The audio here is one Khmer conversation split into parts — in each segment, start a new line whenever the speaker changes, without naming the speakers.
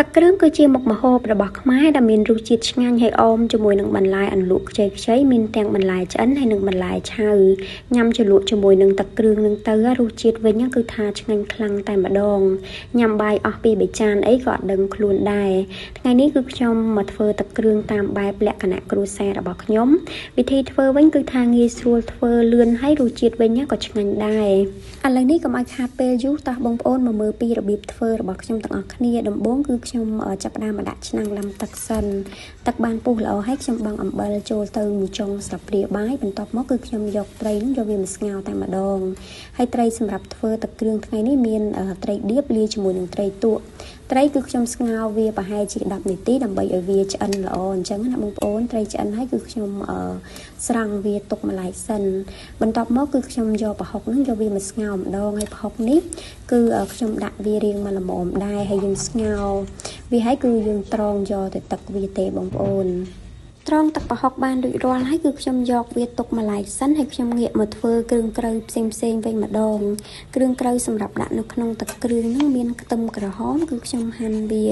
ទឹកគ្រឿងគឺជាមុខម្ហូបរបស់ខ្មែរដែលមានរសជាតិឆ្ងាញ់ហើយអមជាមួយនឹងបន្លែអន្លក់ខ្ចីៗមានទាំងបន្លែឆ្អិនហើយនិងបន្លែឆៅញ៉ាំជ្រលក់ជាមួយនឹងទឹកគ្រឿងនឹងទៅរសជាតិវិញគឺថាឆ្ងាញ់ខ្លាំងតែម្ដងញ៉ាំបាយអស់ពី3ចានអីក៏អត់ដឹងខ្លួនដែរថ្ងៃនេះគឺខ្ញុំមកធ្វើទឹកគ្រឿងតាមបែបលក្ខណៈគ្រួសាររបស់ខ្ញុំវិធីធ្វើវិញគឺថាងាយស្រួលធ្វើលឿនហើយរសជាតិវិញក៏ឆ្ងាញ់ដែរឥឡូវនេះកុំឲ្យខាតពេលយូរតោះបងប្អូនមកមើលពីរបៀបធ្វើរបស់ខ្ញុំទាំងអស់គ្នាដំបូងគឺខ្ញុំចាប់ផ្ដើមមកដាក់ឆ្នាំងឡាំទឹកសិនទឹកបានពុះល្អហើយខ្ញុំបង់អំបិលចូលទៅមួយចុងស្លាបព្រាបាយបន្ទាប់មកគឺខ្ញុំយកត្រីនេះយកវាមកស្ងោរតែម្ដងហើយត្រីសម្រាប់ធ្វើទឹកគ្រឿងថ្ងៃនេះមានត្រីឌៀបលាយជាមួយនឹងត្រីទក់ត្រីគឺខ្ញុំស្ងោរវាប្រហែលជា10នាទីដើម្បីឲ្យវាឆ្អិនល្អអញ្ចឹងណាបងប្អូនត្រីឆ្អិនហើយគឺខ្ញុំស្រង់វាទុកម្លាយសិនបន្ទាប់មកគឺខ្ញុំយកប្រហុកហ្នឹងយកវាមកស្ងោរម្ដងហើយប្រហុកនេះគឺខ្ញុំដាក់វារៀងមកល្មមដែរហើយយើងស្ងោរវាហើយគឺយើងត្រងយកទៅទឹកវាទេបងប្អូនត្រង់ទឹកប្រហុកបានរួចរាល់ហើយគឺខ្ញុំយកវាទុកម្លាយសិនហើយខ្ញុំងាកមកធ្វើគ្រឿងក្រៅផ្សេងវិញម្ដងគ្រឿងក្រៅសម្រាប់ដាក់នៅក្នុងទឹកគ្រឿងហ្នឹងមានខ្ទឹមក្រហមគឺខ្ញុំហាន់វា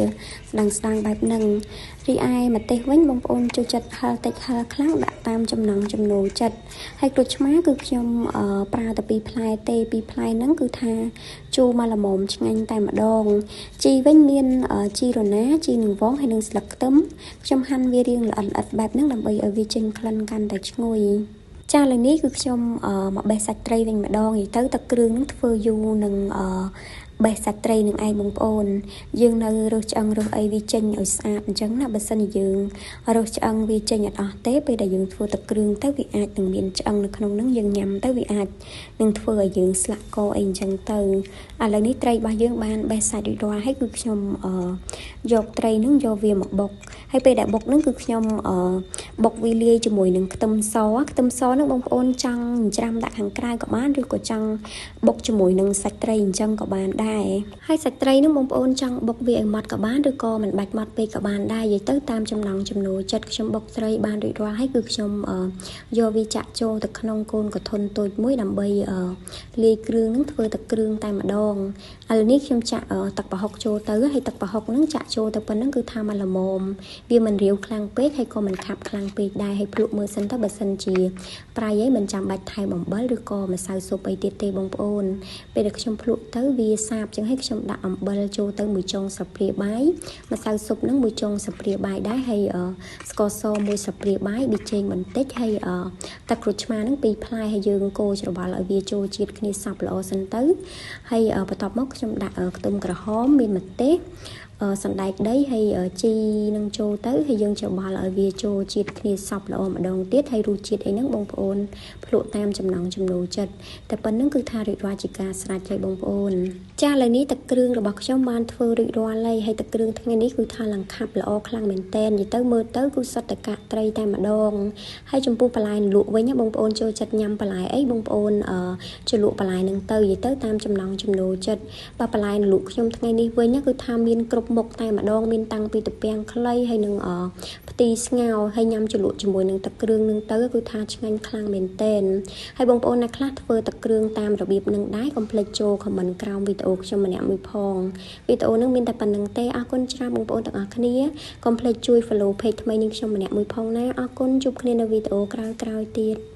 ស្ដាងបែបហ្នឹងរីឯម្ទេសវិញបងប្អូនចូលចិត្តហឹរតិចហឹរខ្លាំងដាក់តាមចំណង់ចំណូលចិត្តហើយក្រូចឆ្មាគឺខ្ញុំប្រើតែ2ផ្លែទេ2ផ្លែហ្នឹងគឺថាជូរមកល្មមឆ្ងាញ់តែម្ដងជីវិញមានជីរណាជីនឹងវងហើយនឹងស្លឹកខ្ទឹមខ្ញុំហាន់វារៀងល្អិតបែបហ្នឹងដើម្បីឲ្យវាចេញក្លិនកាន់តែឈ្ងុយចាឥឡូវនេះគឺខ្ញុំមកបេះសាច់ត្រីវិញម្ដងទៅទឹកគ្រឿងហ្នឹងធ្វើយូរនឹងបេះសាច់ត្រីនឹងឯងបងប្អូនយើងនៅរើសឆ្អឹងរើសអីវាចេញឲ្យស្អាតអញ្ចឹងណាបើសិនជាយើងរើសឆ្អឹងវាចេញអត់អស់ទេពេលដែលយើងធ្វើទឹកគ្រឿងទៅវាអាចនឹងមានឆ្អឹងនៅក្នុងហ្នឹងយើងញ៉ាំទៅវាអាចនឹងធ្វើឲ្យយើងស្លាក់កអីអញ្ចឹងទៅឥឡូវនេះត្រីរបស់យើងបានបេះសាច់រួចរាល់ហើយគឺខ្ញុំយកត្រីហ្នឹងយកវាមកបុកហើយពេលដែលបុកហ្នឹងគឺខ្ញុំបុកវាលាយជាមួយនឹងខ្ទឹមសហ្នឹងបងប្អូនចង់ច្រាំដាក់ខាងក្រៅក៏បានឬក៏ចង់បុកជាមួយនឹងសាច់ត្រីអញ្ចឹងក៏បានដែរហើយសាច់ត្រីហ្នឹងបងប្អូនចង់បុកវាឲ្យម៉ត់ក៏បានឬក៏មិនបាច់ម៉ត់ពេកក៏បានដែរនិយាយទៅតាមចំណង់ចំណូលចិត្តខ្ញុំបុកត្រីបានរួចរាល់ហើយគឺខ្ញុំយកវាចាក់ចូលទៅក្នុងកូនកធុនតូចមួយដើម្បីលាយគ្រឿងហ្នឹងធ្វើទឹកគ្រឿងតែម្ដងឥឡូវនេះខ្ញុំចាក់ទឹកប្រហុកចូលទៅហើយទឹកប្រហុកហ្នឹងចាក់ចូលទៅប៉ុណ្្នឹងគឺថាមកល្មមវាមិនរាវខ្លាំងពេកហើយក៏មិនខាប់ខ្លាំងពេកដែរហើយភ្លក់មើលសិនទៅបើសិនជាប្រៃអីមិនចាំបាច់ថែមអំបិលឬក៏ម្សៅស៊ុបអីទៀតទេបងប្អូនពេលដែលខ្ញុំភ្លក់ទៅវាសាបចឹងហើយខ្ញុំដាក់អំបិលចូលទៅមួយចុងស្លាបព្រាបាយម្សៅស៊ុបហ្នឹងមួយចុងស្លាបព្រាបាយដែរហើយស្ករសមួយស្លាបព្រាបាយប៊ីចេងបន្តិចហើយទឹកក្រូចឆ្មាហ្នឹង2ផ្លែហើយយើងកូរច្របល់ឲ្យវាចូលជាតិគ្នាសព្វល្អសិនទៅហើយបន្ទាប់មកខ្ញុំដាក់ខ្ទឹមក្រហមមានម្ទេសសណ្ដែកដីហើយជីនឹងចូលទៅហើយយើងច្របល់ឲ្យវាចូលជាតិគ្នាសព្វល្អម្ដងទៀតហើយរសជាតិអីហ្នឹងបងប្អូនភ្លក់តាមចំណង់ចំណូលចិត្តតែប៉ុណ្្នឹងគឺថារួចរាល់ជាការស្រេចហើយបងប្អូនចាឥឡូវនេះទឹកគ្រឿងរបស់ខ្ញុំបានធ្វើរួចរាល់ហើយទឹកគ្រឿងថ្ងៃនេះគឺថាឡើងខាប់ល្អខ្លាំងមែនតើនិយាយទៅមើលទៅគឺសុទ្ធតែកាក់ត្រីតែម្ដងហើយចំពោះបន្លែលក់វិញបងប្អូនចូលចិត្តញ៉ាំបន្លែអីបងប្អូនជ្រលក់បន្លែហ្នឹងទៅនិយាយទៅតាមចំណង់ចំណូលចិត្តបើបន្លែលក់ខ្ញុំថ្ងៃនេះវិញគឺថាមានគ្រប់មុខតែម្ដងមានតាំងពីទំពាំងខ្លីហើយនឹងផ្ទីស្ងោរហើយញ៉ាំជ្រលក់ជាមួយនឹងទឹកគ្រឿងនឹងទៅគឺថាឆ្ងាញ់ខ្លាំងមែនទែនហើយបងប្អូនអ្នកខ្លះធ្វើទឹកគ្រឿងតាមរបៀបនឹងដែរកុំភ្លេចចូលខមមិនក្រោមវីដេអូខ្ញុំម្នាក់មួយផងវីដេអូនឹងមានតែប៉ុណ្្នឹងទេអរគុណច្រើនបងប្អូនទាំងអស់គ្នាកុំភ្លេចជួយ follow page ថ្មីនឹងខ្ញុំម្នាក់មួយផងណាអរគុណជួបគ្នានៅវីដេអូក្រោយៗទៀត